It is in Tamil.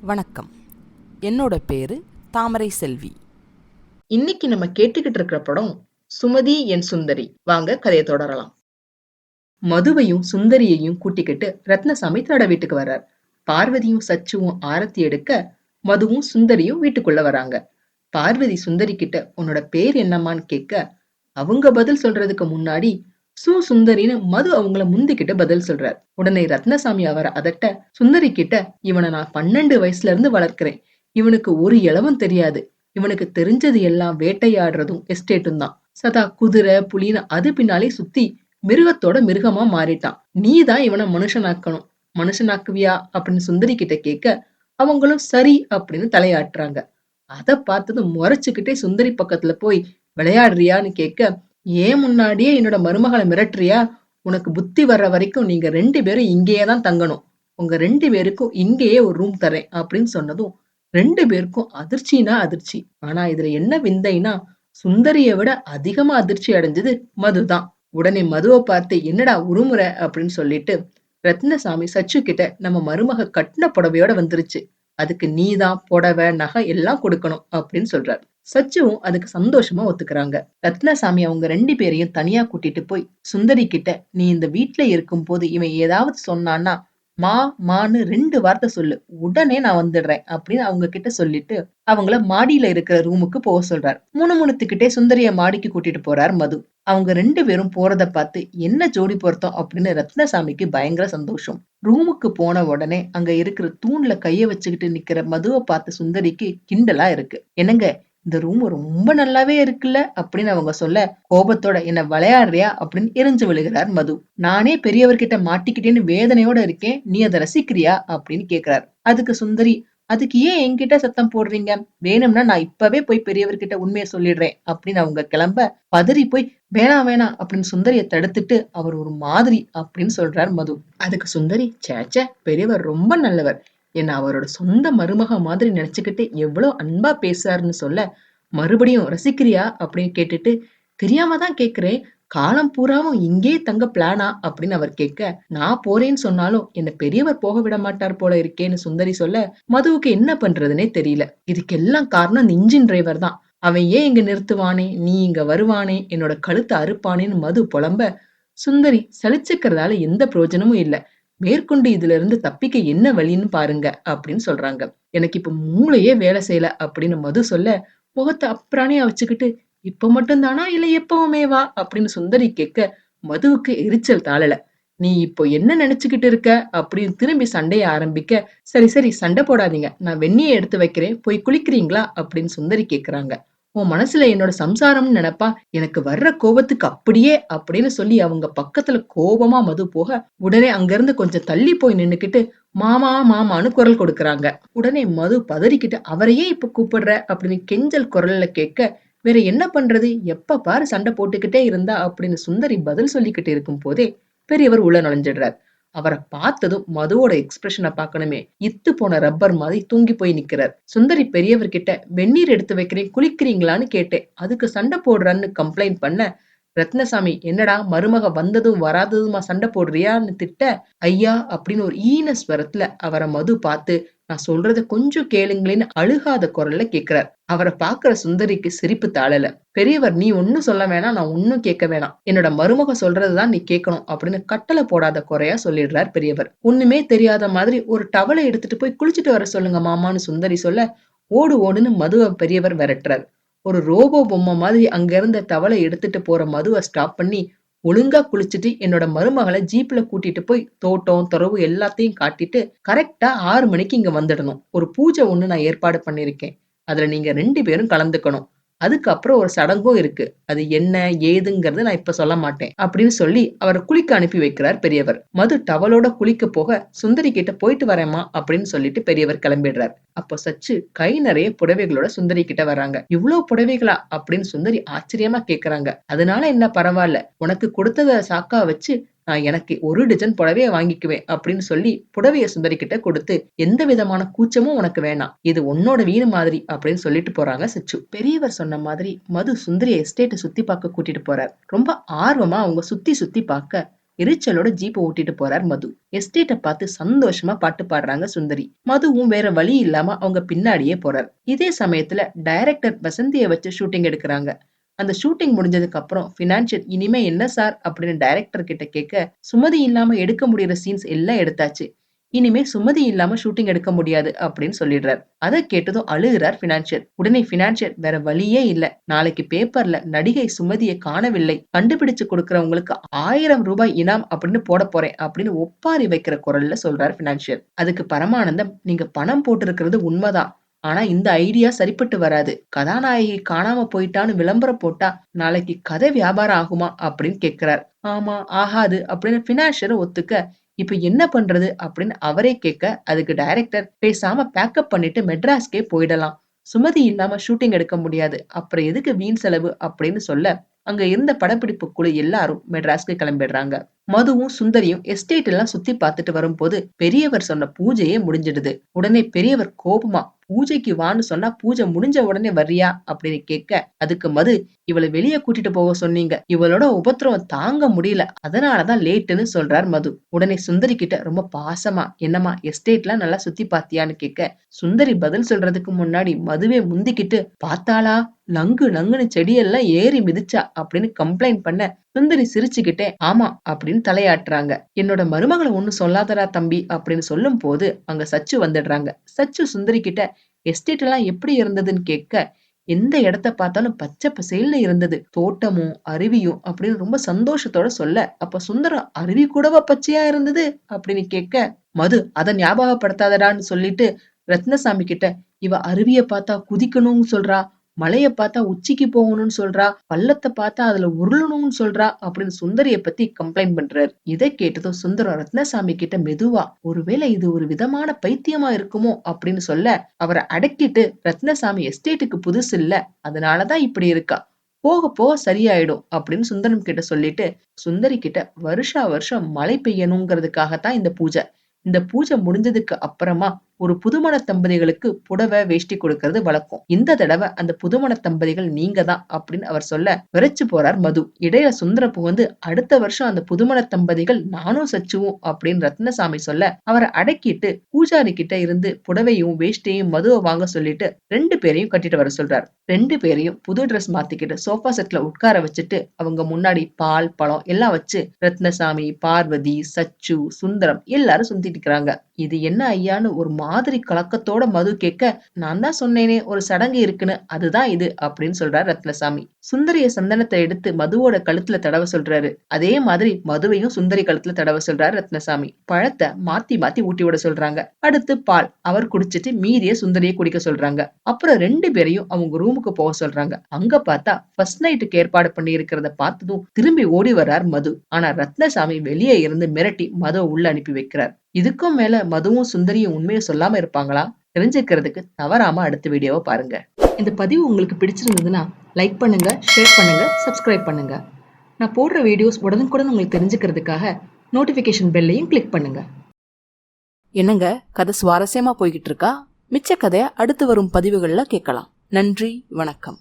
வணக்கம். என்னோட பேரு தாமரை செல்வி. இன்னைக்கு நம்ம கேட்டுக்கிட்டு இருக்கிற படம் சுமதி என் சுந்தரி. வாங்க கதையை தொடரலாம். மதுவையும் சுந்தரியையும் கூட்டிக்கிட்டு ரத்னசாமி தட வீட்டுக்கு வர்றார். பார்வதியும் சச்சுவும் ஆரத்தி எடுக்க மதுவும் சுந்தரியும் வீட்டுக்குள்ள வராங்க. பார்வதி சுந்தரி கிட்ட உன்னோட பேர் என்னம்மான்னு கேட்க, அவங்க பதில் சொல்றதுக்கு முன்னாடி சுந்தரின்னு மது அவங்கள முந்திக்கிட்ட பதில் சொல்றார். உடனே ரத்னசாமி அவரை அதட்ட, சுந்தரி கிட்ட இவனை நான் 12 வயசுல இருந்து வளர்க்கிறேன். இவனுக்கு ஒரு இளவும் தெரியாது. இவனுக்கு தெரிஞ்சது எல்லாம் வேட்டையாடுறதும் எஸ்டேட்டும் தான். சதா குதிரை புலின்னு அது பின்னாலே சுத்தி மிருகத்தோட மிருகமா மாறிட்டான். நீதான் இவனை மனுஷனாக்கணும். மனுஷனாக்குவியா அப்படின்னு சுந்தரி கிட்ட கேட்க, அவங்களும் சரி அப்படின்னு தலையாட்டுறாங்க. அத பார்த்ததும் முறைச்சுக்கிட்டே சுந்தரி பக்கத்துல போய் விளையாடுறியான்னு கேட்க, ஏன் முன்னாடியே என்னோட மருமகளை மிரட்டுறியா? உனக்கு புத்தி வர்ற வரைக்கும் நீங்க 2 பேரும் இங்கேயே தான் தங்கணும். உங்க 2 பேருக்கும் இங்கேயே ஒரு ரூம் தரேன் அப்படின்னு சொன்னதும் 2 பேருக்கும் அதிர்ச்சினா அதிர்ச்சி. ஆனா இதுல என்ன விந்தைனா, சுந்தரிய விட அதிகமா அதிர்ச்சி அடைஞ்சது மதுதான். உடனே மதுவை பார்த்து என்னடா உருமுறை அப்படின்னு சொல்லிட்டு ரத்னசாமி சச்சு கிட்ட, நம்ம மருமக கட்டின புடவையோட வந்துருச்சு. அதுக்கு நீதான் புடவை நகை எல்லாம் கொடுக்கணும் அப்படின்னு சொல்றாரு. சச்சுவும் அதுக்கு சந்தோஷமா ஒத்துக்கிறாங்க. ரத்னசாமி அவங்க 2 பேரையும் தனியா கூட்டிட்டு போய் சுந்தரி கிட்ட, நீ இந்த வீட்டுல இருக்கும் போது இவன் ஏதாவது சொன்னான்னா மான்னு 2 வார்த்தை சொல்லு, உடனே நான் வந்துடுறேன் அப்படின்னு அவங்க கிட்ட சொல்லிட்டு அவங்கள மாடியில இருக்கிற ரூமுக்கு போக சொல்றார். முணுமுணுத்துக்கிட்டே சுந்தரிய மாடிக்கு கூட்டிட்டு போறார் மது. அவங்க 2 பேரும் போறத பார்த்து என்ன ஜோடி பொருத்தம் அப்படின்னு ரத்னசாமிக்கு பயங்கர சந்தோஷம். ரூமுக்கு போன உடனே அங்க இருக்கிற தூண்ல கைய வச்சுக்கிட்டு நிக்கிற மதுவை பார்த்து சுந்தரிக்கு கிண்டலா இருக்கு. என்னங்க, இந்த ரூம் ரொம்ப நல்லாவே இருக்குல்ல அப்படின்னு அவங்க சொல்ல, கோபத்தோட என்ன விளையாடுறியா அப்படின்னு எரிஞ்சு விழுகிறார் மது. நானே பெரியவர்கிட்ட மாட்டிக்கிட்டேன்னு வேதனையோட இருக்கேன், நீ அதை ரசிக்கிறியா அப்படின்னு கேக்குறாரு. அதுக்கு சுந்தரி, அதுக்கு ஏன் என்கிட்ட சத்தம் போடுறீங்க? வேணும்னா நான் இப்பவே போய் பெரியவர்கிட்ட உண்மையை சொல்லிடுறேன் அப்படின்னு அவங்க கிளம்ப, பதறி போய் வேணாம் வேணாம் அப்படின்னு சுந்தரிய தடுத்துட்டு அவர் ஒரு மாதிரி அப்படின்னு சொல்றார் மது. அதுக்கு சுந்தரி, சேச்சே, பெரியவர் ரொம்ப நல்லவர், என்ன அவரோட சொந்த மருமக மாதிரி நினைச்சுக்கிட்டு எவ்வளவு அன்பா பேசுறாருன்னு சொல்ல, மறுபடியும் ரசிக்கிறியா அப்படின்னு கேட்டுட்டு, தெரியாம தான் கேக்குறேன், காலம் பூராவும் இங்கே தங்க பிளானா அப்படின்னு அவர் கேட்க, நான் போறேன்னு சொன்னாலும் என்ன பெரியவர் போக விட மாட்டார் போல இருக்கேன்னு சுந்தரி சொல்ல, மதுவுக்கு என்ன பண்றதுனே தெரியல. இதுக்கெல்லாம் காரணம் இந்த இன்ஜின் டிரைவர் தான். அவன் ஏன் இங்க நிறுத்துவானே, நீ இங்க வருவானே, என்னோட கழுத்தை அறுப்பானேன்னு மது புலம்ப, சுந்தரி சலிச்சுக்கிறதால எந்த பிரயோஜனமும் இல்ல, மேற்கொண்டு இதுல இருந்து தப்பிக்க என்ன வழின்னு பாருங்க அப்படின்னு சொல்றாங்க. எனக்கு இப்ப மூளையே வேலை செய்யல அப்படின்னு மது சொல்ல, முகத்தை அப்புறானே வச்சுக்கிட்டு, இப்ப மட்டும் தானா இல்ல எப்பவுமேவா அப்படின்னு சுந்தரி கேட்க, மதுவுக்கு எரிச்சல் தாழல. நீ இப்போ என்ன நினைச்சுக்கிட்டு இருக்க அப்படின்னு திரும்பி சண்டைய ஆரம்பிக்க, சரி சரி சண்டை போடாதீங்க, நான் வெந்நியை எடுத்து வைக்கிறேன், போய் குளிக்கிறீங்களா அப்படின்னு சுந்தரி கேக்குறாங்க. உன் மனசுல என்னோட சம்சாரம்னு நினைப்பா, எனக்கு வர்ற கோபத்துக்கு அப்படியே அப்படின்னு சொல்லி அவங்க பக்கத்துல கோபமா மது போக, உடனே அங்கிருந்து கொஞ்சம் தள்ளி போய் நின்னுக்கிட்டு மாமா மாமான்னு குரல் கொடுக்கறாங்க. உடனே மது பதறிக்கிட்டு, அவரையே இப்ப கூப்பிடுற அப்படின்னு கெஞ்சல் குரல்ல கேட்க, வேற என்ன பண்றது, எப்ப பாரு சண்டை போட்டுக்கிட்டே இருந்தா அப்படின்னு சுந்தரி பதில் சொல்லிக்கிட்டு இருக்கும் போதே பெரியவர் உள்ள நுழைஞ்சிடுறார். அவரை பார்த்ததும் மதுவோட எக்ஸ்பிரஷனை பார்க்கணுமே, இத்து போன ரப்பர் மாதிரி தூங்கி போய் நிக்கிறார். சுந்தரி பெரியவர்கிட்ட வெந்நீர் எடுத்து வைக்கிறேன் குளிக்கிறீங்களான்னு கேட்டேன், அதுக்கு சண்டை போடுறான்னு கம்ப்ளைண்ட் பண்ண, ரத்னசாமி என்னடா மருமக வந்ததும் வராததுமா சண்டை போடுறியான்னு திட்ட, ஐயா அப்படின்னு ஒரு ஈன ஸ்வரத்துல அவரை மது பார்த்து, நான் சொல்றத கொஞ்சம் கேளுங்களேன்னு அழுகாத குரல்ல கேக்குறார். அவரை பாக்குற சுந்தரிக்கு சிரிப்பு தாழல. பெரியவர், நீ ஒன்னும் சொல்ல வேணாம், நான் ஒன்னும் கேட்க வேணாம், என்னோட மருமக சொல்றதுதான் நீ கேட்கணும் அப்படின்னு கட்டளை போடாத குறையா சொல்லிடுறார் பெரியவர். ஒண்ணுமே தெரியாத மாதிரி ஒரு டவலை எடுத்துட்டு போய் குளிச்சுட்டு வர சொல்லுங்க மாமான்னு சுந்தரி சொல்ல, ஓடு ஓடுன்னு மதுவை பெரியவர் விரட்டுறார். ஒரு ரோபோ பொம்மை மாதிரி அங்க இருந்த டவலை எடுத்துட்டு போற மதுவை ஸ்டாப் பண்ணி, ஒழுங்கா குளிச்சுட்டு என்னோட மருமகளை ஜீப்ல கூட்டிட்டு போய் தோட்டம் துறவு எல்லாத்தையும் காட்டிட்டு கரெக்டா 6 மணிக்கு இங்க வந்துடணும். ஒரு பூஜை ஒண்ணு நான் ஏற்பாடு பண்ணிருக்கேன், அதுல நீங்க 2 பேரும் கலந்துக்கணும். அதுக்கப்புறம் ஒரு சடங்கும் இருக்கு, அது என்ன ஏதுங்கிறது நான் இப்ப சொல்ல மாட்டேன் அப்படின்னு சொல்லி அவரை குளிக்க அனுப்பி வைக்கிறார் பெரியவர். மது டவலோட குளிக்க போக, சுந்தரி கிட்ட போயிட்டு வரேம்மா அப்படின்னு சொல்லிட்டு பெரியவர் கிளம்பிடுறார். அப்போ சச்சு கை நிறைய புடவைகளோட சுந்தரி கிட்ட வராங்க. இவ்வளவு புடவைகளா அப்படின்னு சுந்தரி ஆச்சரியமா கேக்குறாங்க. அதனால என்ன, பரவாயில்ல, உனக்கு கொடுத்தத சாக்கா வச்சு நான் எனக்கு 1 டஜன் புடவைய வாங்கிக்குவேன் அப்படின்னு சொல்லி புடவைய சுந்தரி கிட்ட கொடுத்து, எந்த விதமான கூச்சமும் உனக்கு வேணாம், இது உன்னோட வீடு மாதிரி அப்படின்னு சொல்லிட்டு போறாங்க சச்சு. பெரியவர் சொன்ன மாதிரி மது சுந்தரிய எஸ்டேட்டை சுத்தி பார்க்க கூட்டிட்டு போறார். ரொம்ப ஆர்வமா அவங்க சுத்தி சுத்தி பார்க்க, எரிச்சலோட ஜீப்பை ஓட்டிட்டு போறார் மது. எஸ்டேட்டை பார்த்து சந்தோஷமா பாட்டு பாடுறாங்க சுந்தரி. மதுவும் வேற வழி இல்லாம அவங்க பின்னாடியே போறார். இதே சமயத்துல டைரக்டர் வசந்திய வச்சு ஷூட்டிங் எடுக்கிறாங்க. அந்த ஷூட்டிங் முடிஞ்சதுக்கு அப்புறம் பினான்சியல் இனிமே என்ன சார் அப்படின்னு டைரக்டர் கிட்ட கேட்க, சுமதி இல்லாம எடுக்க முடியற சீன்ஸ் எல்லாம் எடுத்தாச்சு, இனிமே சுமதி இல்லாம ஷூட்டிங் எடுக்க முடியாது அப்படின்னு சொல்லிடுறார். அதை கேட்டதும் அழுகிறார் பினான்சியல். உடனே பினான்சியல் வேற வழியே இல்ல, நாளைக்கு பேப்பர்ல நடிகை சுமதியை காணவில்லை, கண்டுபிடிச்சு கொடுக்கறவங்களுக்கு 1000 ரூபாய் இனாம் அப்படின்னு போட போறேன் அப்படின்னு ஒப்பாரி வைக்கிற குரல்ல சொல்றார் பினான்சியல். அதுக்கு பரமானந்தம், நீங்க பணம் போட்டிருக்கிறது உண்மைதான், ஆனா இந்த ஐடியா சரிப்பட்டு வராது. கதாநாயகி காணாம போயிட்டான்னு விளம்பரம் போட்டா நாளைக்கு கதை வியாபாரம் ஆகுமா அப்படின்னு கேக்குறார். ஆமா ஆகாது அப்படின்னு பினான்சியர் ஒத்துக்க, இப்ப என்ன பண்றது அப்படின்னு அவரே கேட்க, அதுக்கு டைரக்டர் பேசாம பேக்கப் பண்ணிட்டு மெட்ராஸ்கே போயிடலாம், சுமதி இல்லாம ஷூட்டிங் எடுக்க முடியாது, அப்புறம் எதுக்கு வீண் செலவு அப்படின்னு சொல்ல, அங்க இருந்த படப்பிடிப்பு குழு எல்லாரும் மெட்ராஸ்க்கு கிளம்பிடுறாங்க. மதுவும் சுந்தரியும் எஸ்டேட் எல்லாம் சுத்தி பார்த்துட்டு வரும்போது பெரியவர் சொன்ன பூஜையே முடிஞ்சிடுது. உடனே பெரியவர் கோபமா, பூஜைக்கு வான்னு சொன்னா பூஜை முடிஞ்ச உடனே வர்றியா அப்படின்னு கேட்க, அதுக்கு மது, இவளை வெளியே கூட்டிட்டு போக சொன்னீங்க, இவளோட உபத்திரவம் தாங்க முடியல, அதனாலதான் லேட்டுன்னு சொல்றார் மது. உடனே சுந்தரி கிட்ட ரொம்ப பாசமா, என்னமா எஸ்டேட்லாம் நல்லா சுத்தி பாத்தியான்னு கேட்க, சுந்தரி பதில் சொல்றதுக்கு முன்னாடி மதுவே முந்திக்கிட்டு, பார்த்தாளா லங்கு லங்குன்னு செடியெல்லாம் ஏறி மிதிச்சா அப்படின்னு கம்ப்ளைண்ட் பண்ண, சுந்தரி சிரிச்சுக்கிட்டே ஆமா அப்படின்னு தலையாட்டுறாங்க. என்னோட மருமகளை ஒண்ணு சொல்லாதடா தம்பி அப்படின்னு சொல்லும் போது அங்க சச்சு வந்துடுறாங்க. சச்சு சுந்தரி கிட்ட எஸ்டேட் எல்லாம் எப்படி இருந்ததுன்னு கேட்க, எந்த இடத்த பார்த்தாலும் பச்சை பசேல்னு இருந்தது, தோட்டமும் அருவியும் அப்படின்னு ரொம்ப சந்தோஷத்தோட சொல்ல, அப்ப சுந்தரம் அருவி கூடவா பச்சையா இருந்தது அப்படின்னு கேட்க, மது அத ஞாபகப்படுத்தாதடான்னு சொல்லிட்டு ரத்னசாமி கிட்ட, இவ அருவிய பார்த்தா குதிக்கணும்னு சொல்றா, மலைய பார்த்தா உச்சிக்கு போகணும்னு சொல்றா, பள்ளத்தை பார்த்தா அதுல உருளணும்னு சொல்றா அப்படின்னு சுந்தரிய பத்தி கம்ப்ளைண்ட் பண்றாரு. இதை கேட்டதும் சுந்தரம் ரத்னசாமி கிட்ட மெதுவா, ஒருவேளை இது ஒரு விதமான பைத்தியமா இருக்குமோ அப்படின்னு சொல்ல, அவரை அடக்கிட்டு, ரத்னசாமி எஸ்டேட்டுக்கு புதுசு இல்ல, அதனாலதான் இப்படி இருக்கா, போக போக சரியாயிடும் அப்படின்னு சுந்தரம் கிட்ட சொல்லிட்டு, சுந்தரி கிட்ட வருஷா வருஷம் மழை பெய்யணுங்கிறதுக்காகத்தான் இந்த பூஜை, இந்த பூஜை முடிஞ்சதுக்கு அப்புறமா ஒரு புதுமண தம்பதிகளுக்கு புடவை வேஷ்டி கொடுக்கறது வழக்கம், இந்த தடவை அந்த புதுமண தம்பதிகள் நீங்க தான் அப்படின்னு அவர் சொல்ல விரைச்சு போறார் மது. இடையில சுந்தர புகுந்து, அடுத்த வருஷம் அந்த புதுமண தம்பதிகள் நானும் சச்சுவும் அப்படின்னு ரத்னசாமி சொல்ல, அவரை அடக்கிட்டு பூஜாரி கிட்ட இருந்து புடவையும் வேஷ்டியையும் மதுவை வாங்க சொல்லிட்டு 2 பேரையும் கட்டிட்டு வர சொல்றார். 2 பேரையும் புது ட்ரெஸ் மாத்திக்கிட்டு சோஃபா செட்ல உட்கார வச்சுட்டு அவங்க முன்னாடி பால் பழம் எல்லாம் வச்சு ரத்னசாமி, பார்வதி, சச்சு, சுந்தரம் எல்லாரும் சுத்திட்டு இருக்கிறாங்க. இது என்ன ஐயான்னு ஒரு மாதிரி கலக்கத்தோட மது கேட்க, நான் தான் சொன்னேனே ஒரு சடங்கு இருக்குன்னு, அதுதான் இது அப்படின்னு சொல்றாரு ரத்னசாமி. சுந்தரிய சந்தனத்தை எடுத்து மதுவோட கழுத்துல தடவ சொல்றாரு. அதே மாதிரி மதுவையும் சுந்தரி கழுத்துல தடவ சொல்றாரு ரத்னசாமி. பழத்தை மாத்தி மாத்தி ஊட்டி விட சொல்றாங்க. அடுத்து பால் அவர் குடிச்சிட்டு மீதிய சுந்தரிய குடிக்க சொல்றாங்க. அப்புறம் 2 பேரையும் அவங்க ரூமுக்கு போக சொல்றாங்க. அங்க பார்த்தா ஃபர்ஸ்ட் நைட்டுக்கு ஏற்பாடு பண்ணி இருக்கிறத பார்த்ததும் திரும்பி ஓடி வர்றார் மது. ஆனா ரத்னசாமி வெளியே இருந்து மிரட்டி மதுவை உள்ள அனுப்பி வைக்கிறார். இதுக்கும் மேல மதுவும் சுந்தரியும் உண்மையை சொல்லாம இருப்பாங்களா? தெரிஞ்சுக்கிறதுக்கு தவறாம அடுத்த வீடியோவை பாருங்க. இந்த பதிவு உங்களுக்கு பிடிச்சிருந்ததுன்னா லைக் பண்ணுங்க, ஷேர் பண்ணுங்க, சப்ஸ்கிரைப் பண்ணுங்க. நான் போடுற வீடியோஸ் உடனுக்குடன் உங்களுக்கு தெரிஞ்சுக்கிறதுக்காக நோட்டிபிகேஷன் பெல்லையும் கிளிக் பண்ணுங்க. என்னங்க, கதை சுவாரஸ்யமா போய்கிட்டு இருக்கா? மிச்ச கதையை அடுத்து வரும் பதிவுகள்ல கேட்கலாம். நன்றி, வணக்கம்.